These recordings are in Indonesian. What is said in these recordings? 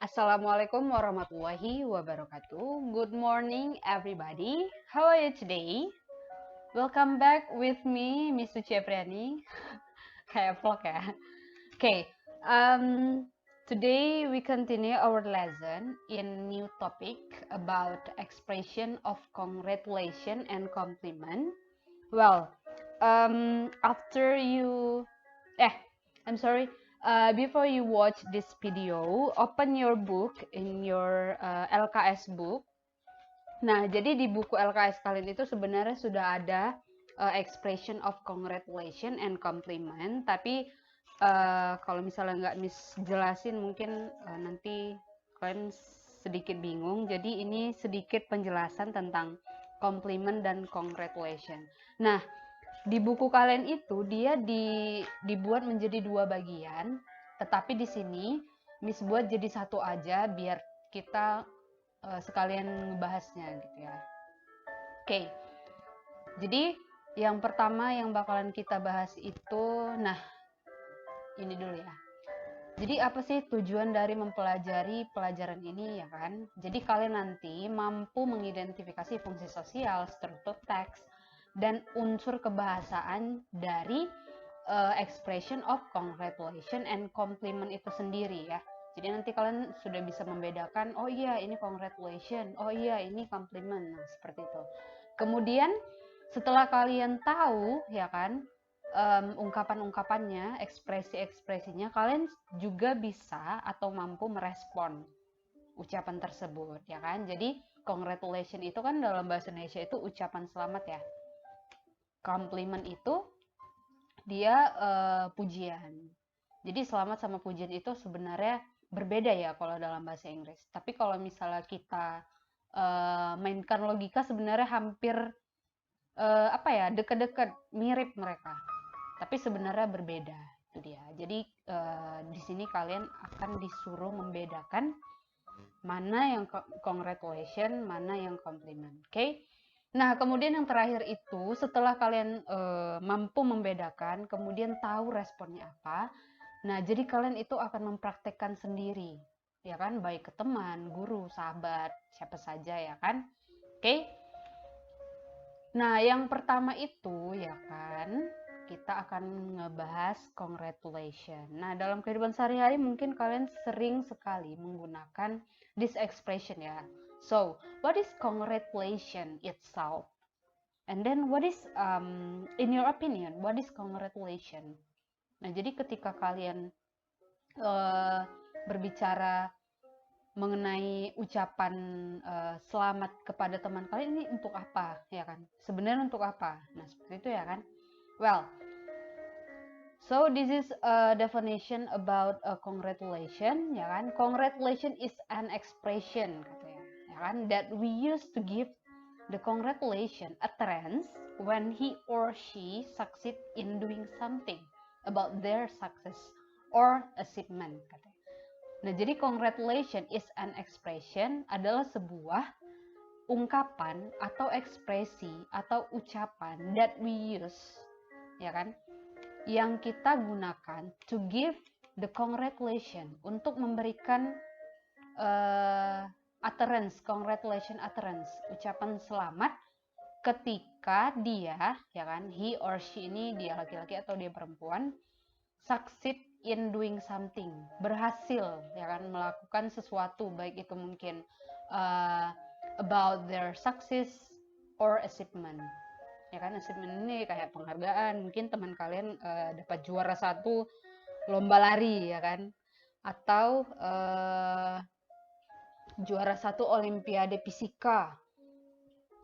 Assalamualaikum warahmatullahi wabarakatuh. Good morning, everybody. How are you today? Welcome back with me, Miss Suci Apriani. Kayak vlog ya. Okay, today we continue our lesson in new topic about expression of congratulation and compliment. Well, after you, eh, I'm sorry. Before you watch this video, open your book in your LKS book. Nah, jadi di buku LKS kalian itu sebenarnya sudah ada expression of congratulation and compliment. Tapi kalau misalnya nggak Miss jelasin, mungkin nanti kalian sedikit bingung. Jadi ini sedikit penjelasan tentang compliment dan congratulation. Nah, di buku kalian itu dia dibuat menjadi dua bagian, tetapi di sini Miss buat jadi satu aja biar kita sekalian ngebahasnya gitu ya. Oke, jadi yang pertama yang bakalan kita bahas itu, nah ini dulu ya. Jadi apa sih tujuan dari mempelajari pelajaran ini ya kan? Jadi kalian nanti mampu mengidentifikasi fungsi sosial, struktur teks, dan unsur kebahasaan dari expression of congratulation and compliment itu sendiri ya. Jadi nanti kalian sudah bisa membedakan, oh iya ini congratulation, oh iya ini compliment, nah seperti itu. Kemudian setelah kalian tahu ya kan ungkapan-ungkapannya, ekspresi-ekspresinya, kalian juga bisa atau mampu merespon ucapan tersebut ya kan. Jadi congratulation itu kan dalam bahasa Indonesia itu ucapan selamat ya. Compliment itu dia pujian. Jadi selamat sama pujian itu sebenarnya berbeda ya kalau dalam bahasa Inggris. Tapi kalau misalnya kita mainkan logika sebenarnya hampir apa ya, dekat-dekat mirip mereka. Tapi sebenarnya berbeda itu dia. Jadi di sini kalian akan disuruh membedakan mana yang congratulation, mana yang compliment. Oke? Nah, kemudian yang terakhir itu setelah kalian mampu membedakan, kemudian tahu responnya apa. Nah, jadi kalian itu akan mempraktekkan sendiri, ya kan? Baik ke teman, guru, sahabat, siapa saja ya kan? Oke? Nah, yang pertama itu ya kan, kita akan ngebahas congratulation. Nah, dalam kehidupan sehari-hari mungkin kalian sering sekali menggunakan this expression ya. So, what is congratulation itself? And then what is, in your opinion, what is congratulation? Nah, jadi ketika kalian berbicara mengenai ucapan selamat kepada teman kalian, ini untuk apa ya kan, sebenarnya untuk apa, nah seperti itu ya kan. Well, so this is a definition about a congratulation ya kan. Congratulation is an expression katanya ya kan, that we use to give the congratulation utterance when he or she succeed in doing something about their success or achievement katanya. Nah, jadi congratulation is an expression adalah sebuah ungkapan atau ekspresi atau ucapan that we use, ya kan, yang kita gunakan to give the congratulation, untuk memberikan utterance, congratulation utterance, ucapan selamat ketika dia, ya kan, he or she ini dia laki-laki atau dia perempuan, succeed in doing something, berhasil ya kan melakukan sesuatu, baik itu mungkin about their success or achievement ya kan. Achievement ini kayak penghargaan, mungkin teman kalian dapat juara satu lomba lari ya kan, atau juara satu olimpiade fisika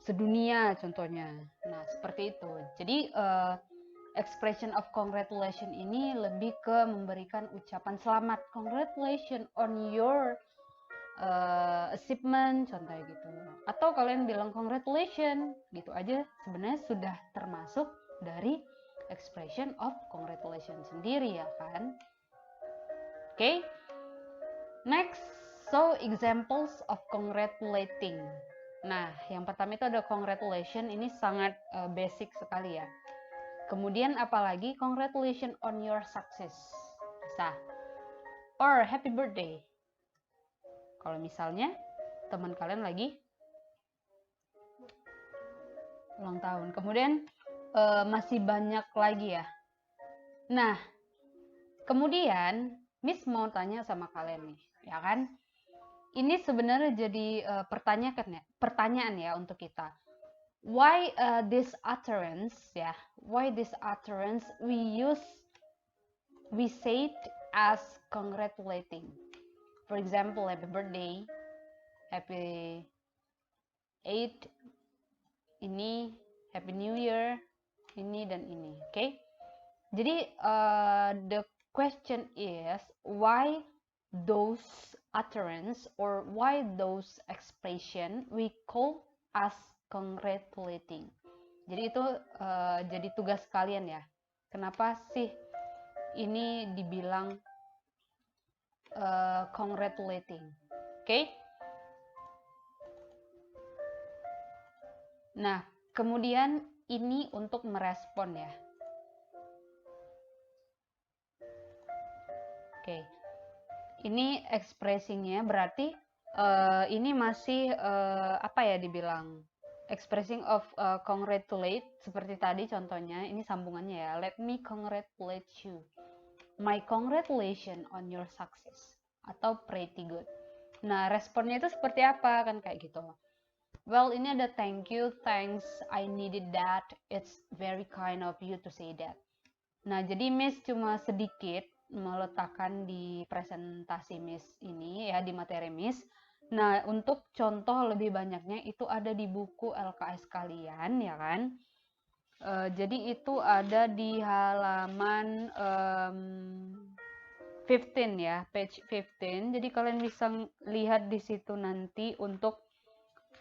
sedunia contohnya. Nah seperti itu. Jadi expression of congratulation ini lebih ke memberikan ucapan selamat, congratulations on your achievement contohnya gitu, atau kalian bilang congratulations gitu aja sebenarnya sudah termasuk dari expression of congratulation sendiri ya kan. Okay, next, so examples of congratulating. Nah yang pertama itu ada congratulation, ini sangat basic sekali ya. Kemudian apalagi congratulations on your success, bisa, or happy birthday, Kalau misalnya teman kalian lagi ulang tahun. Kemudian masih banyak lagi ya. Nah, kemudian Miss mau tanya sama kalian nih, ya kan? Ini sebenarnya jadi pertanyaan ya untuk kita. Why this utterance ya? Why this utterance we say it as congratulating. For example, happy birthday, happy 8, ini happy new year, ini dan ini, oke? Okay? Jadi the question is why those utterance or why those expression we call as congratulating. Jadi itu jadi tugas kalian ya. Kenapa sih ini dibilang congratulating? Oke? Okay? Nah, kemudian ini untuk merespon ya. Oke, ini ekspresinya berarti ini masih apa ya dibilang expressing of congratulate seperti tadi contohnya, ini sambungannya ya. Let me congratulate you. My congratulations on your success atau pretty good. Nah, responnya itu seperti apa kan kayak gitu. Well, ini ada thank you, thanks, I needed that. It's very kind of you to say that. Nah, jadi Miss cuma sedikit meletakkan di presentasi Miss ini ya, di materi Miss. Nah, untuk contoh lebih banyaknya itu ada di buku LKS kalian ya kan. Jadi itu ada di halaman 15 ya, page 15. Jadi kalian bisa lihat di situ nanti untuk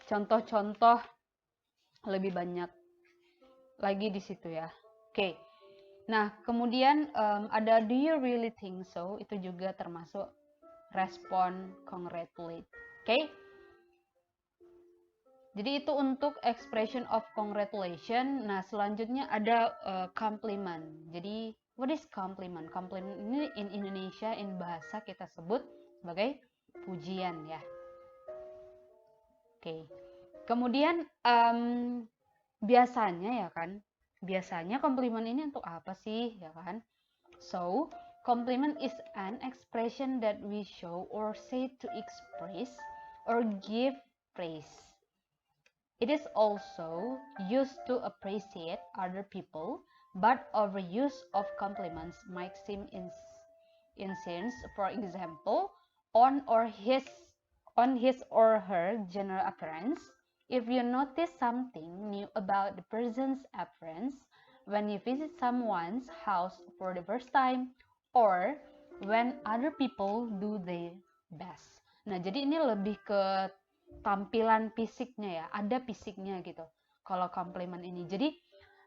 contoh-contoh lebih banyak lagi di situ ya. Oke. Nah, kemudian ada do you really think so? Itu juga termasuk respon congratulate. Oke? Jadi itu untuk expression of congratulation. Nah, selanjutnya ada compliment. Jadi what is compliment? Compliment ini in Indonesia in bahasa kita sebut sebagai pujian ya. Oke. Kemudian biasanya ya kan, biasanya komplimen ini untuk apa sih ya kan? So, compliment is an expression that we show or say to express or give praise. It is also used to appreciate other people, but overuse of compliments might seem insincere. For example, on his or her general appearance. If you notice something new about the person's appearance when you visit someone's house for the first time, or when other people do their best. Nah, jadi ini lebih ke tampilan fisiknya ya, ada fisiknya gitu. Kalau compliment ini, jadi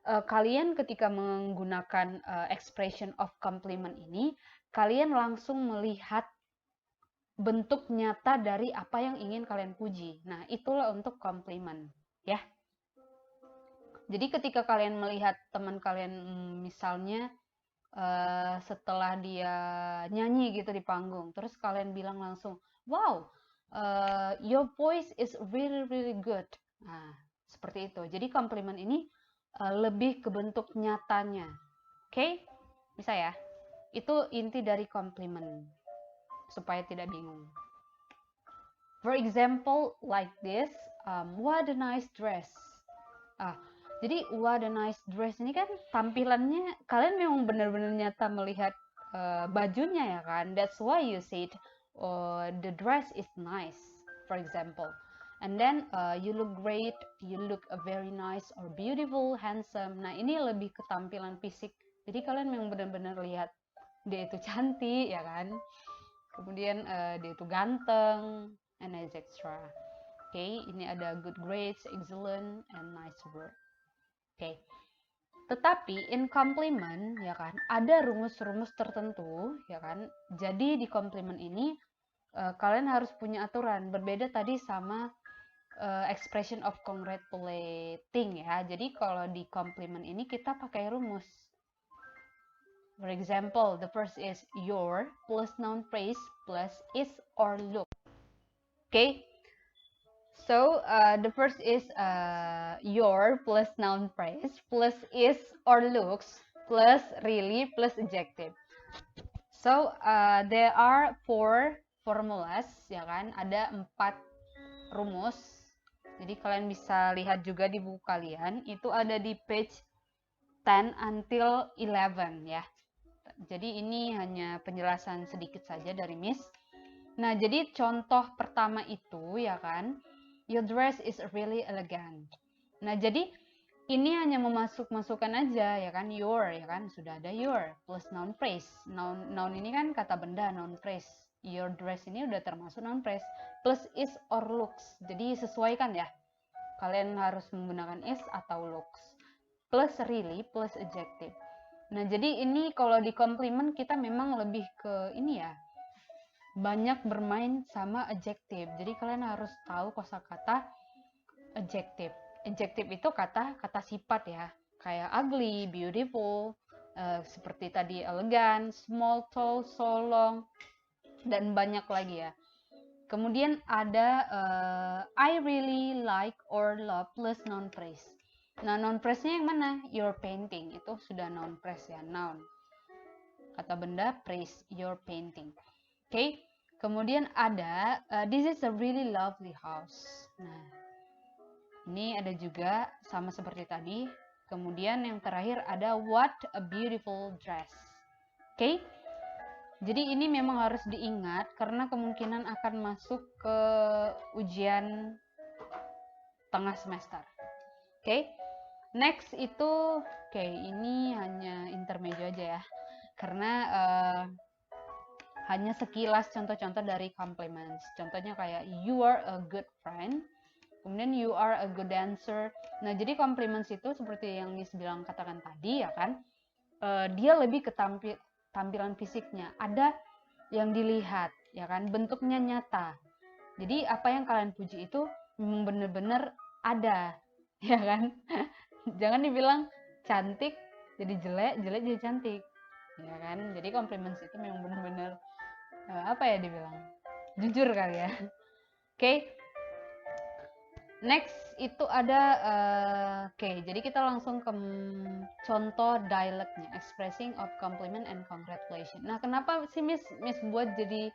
kalian ketika menggunakan expression of compliment ini, kalian langsung melihat bentuk nyata dari apa yang ingin kalian puji. Nah, itulah untuk compliment, ya. Jadi ketika kalian melihat teman kalian misalnya setelah dia nyanyi gitu di panggung, terus kalian bilang langsung, wow, your voice is really really good. Nah, seperti itu. Jadi compliment ini lebih ke bentuk nyatanya. Oke? Bisa ya? Itu inti dari compliment. Supaya tidak bingung. For example, like this, what a nice dress. Jadi what a nice dress ini kan tampilannya kalian memang benar-benar nyata melihat bajunya ya kan. That's why you said the dress is nice, for example. And then you look great, you look very nice or beautiful, handsome. Nah, ini lebih ke tampilan fisik. Jadi kalian memang benar-benar lihat dia itu cantik ya kan. Kemudian dia itu ganteng, and etc. Oke, ini ada good grades, excellent, and nice work. Oke, tetapi in compliment ya kan, ada rumus-rumus tertentu ya kan. Jadi di compliment ini kalian harus punya aturan. Berbeda tadi sama expression of congratulating ya. Jadi kalau di compliment ini kita pakai rumus. For example, the first is your plus noun phrase plus is or look. Okay, so the first is your plus noun phrase plus is or looks plus really plus adjective. So there are 4 formulas, ya kan? Ada 4 rumus. Jadi kalian bisa lihat juga di buku kalian, itu ada di page 10 until 11 ya. Jadi ini hanya penjelasan sedikit saja dari Miss. Nah, jadi contoh pertama itu ya kan, your dress is really elegant. Nah, jadi ini hanya memasukkan aja ya kan, your ya kan, sudah ada your plus noun phrase. Noun ini kan kata benda, noun phrase. Your dress ini udah termasuk noun phrase plus is or looks. Jadi sesuaikan ya. Kalian harus menggunakan is atau looks. Plus really plus adjective. Nah, jadi ini kalau di compliment kita memang lebih ke ini ya, banyak bermain sama adjective. Jadi kalian harus tahu kosakata adjective. Adjective itu kata sifat ya, kayak ugly, beautiful, seperti tadi elegant, small, tall, so long, dan banyak lagi ya. Kemudian ada I really like or love plus noun phrase. Nah, noun phrase-nya yang mana? Your painting. Itu sudah noun phrase ya, noun. Kata benda, praise your painting. Oke. Okay? Kemudian ada this is a really lovely house. Nah, ini ada juga sama seperti tadi. Kemudian yang terakhir ada what a beautiful dress. Oke. Okay? Jadi ini memang harus diingat karena kemungkinan akan masuk ke ujian tengah semester. Oke. Okay? Next itu ini hanya intermezzo aja ya. Karena hanya sekilas contoh-contoh dari compliments. Contohnya kayak you are a good friend. Kemudian you are a good dancer. Nah, jadi compliments itu seperti yang Miss bilang katakan tadi ya kan. Dia lebih ke tampilan fisiknya. Ada yang dilihat ya kan, bentuknya nyata. Jadi apa yang kalian puji itu memang benar-benar ada, ya kan? Jangan dibilang cantik jadi jelek, jelek jadi cantik, ya kan? Jadi compliments itu memang benar-benar apa ya dibilang, jujur kali ya. Oke. Next itu ada jadi kita langsung ke contoh dialognya, expressing of compliment and congratulation. Nah, kenapa sih Miss buat jadi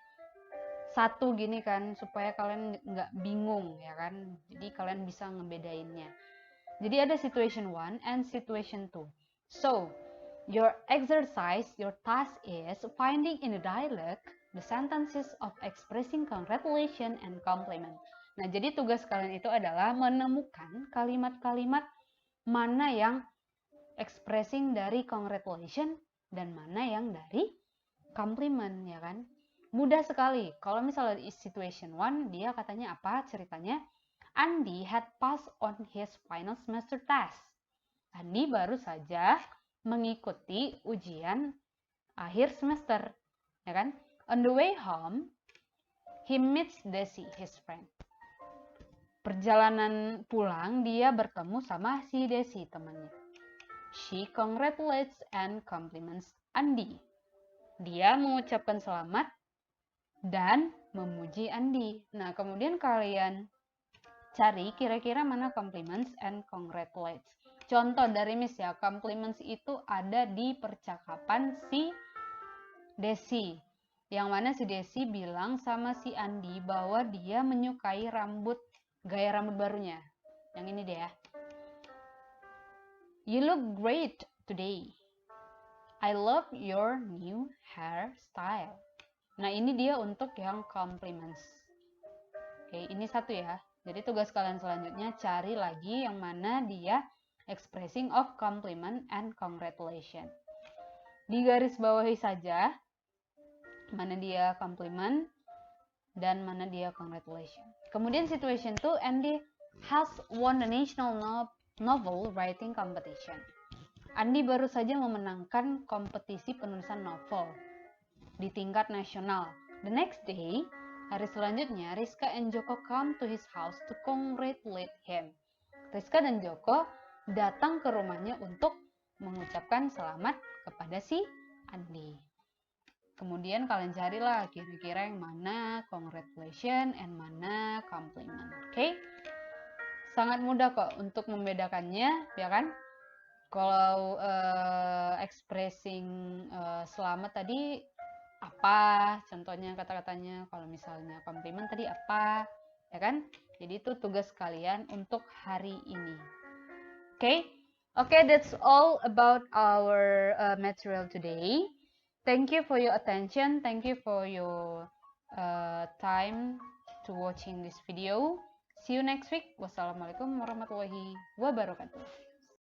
satu gini kan, supaya kalian nggak bingung ya kan, jadi kalian bisa ngebedainnya. Jadi ada situation 1 and situation 2. So, your exercise, your task is finding in the dialogue the sentences of expressing congratulation and compliment. Nah, jadi tugas kalian itu adalah menemukan kalimat-kalimat mana yang expressing dari congratulation dan mana yang dari compliment, ya kan? Mudah sekali. Kalau misalnya di situation 1, dia katanya apa ceritanya? Andi had passed on his final semester test. Andi baru saja mengikuti ujian akhir semester, ya kan? On the way home, he meets Desi, his friend. Perjalanan pulang, dia bertemu sama si Desi, temannya. She congratulates and compliments Andi. Dia mengucapkan selamat dan memuji Andi. Nah, kemudian kalian cari kira-kira mana compliments and congratulates. Contoh dari Miss ya, compliments itu ada di percakapan si Desi. Yang mana si Desi bilang sama si Andi bahwa dia menyukai gaya rambut barunya. Yang ini deh ya. You look great today. I love your new hairstyle. Nah, ini dia untuk yang compliments. Oke, ini satu ya. Jadi tugas kalian selanjutnya cari lagi yang mana dia expressing of compliment and congratulation. Di garis bawahi saja mana dia compliment dan mana dia congratulation. Kemudian situation 2, Andy has won the national novel writing competition. Andi baru saja memenangkan kompetisi penulisan novel di tingkat nasional. The next day, hari selanjutnya, Rizka and Joko come to his house to congratulate him. Rizka dan Joko datang ke rumahnya untuk mengucapkan selamat kepada si Andi. Kemudian kalian carilah kira-kira yang mana congratulation and mana compliment. Oke? Sangat mudah kok untuk membedakannya, ya kan? Kalau expressing selamat tadi apa, contohnya kata-katanya. Kalau misalnya compliment tadi apa, ya kan? Jadi itu tugas kalian untuk hari ini. Okay, that's all about our material today. Thank you for your attention. Thank you for your time to watching this video. See you next week. Wassalamualaikum warahmatullahi wabarakatuh.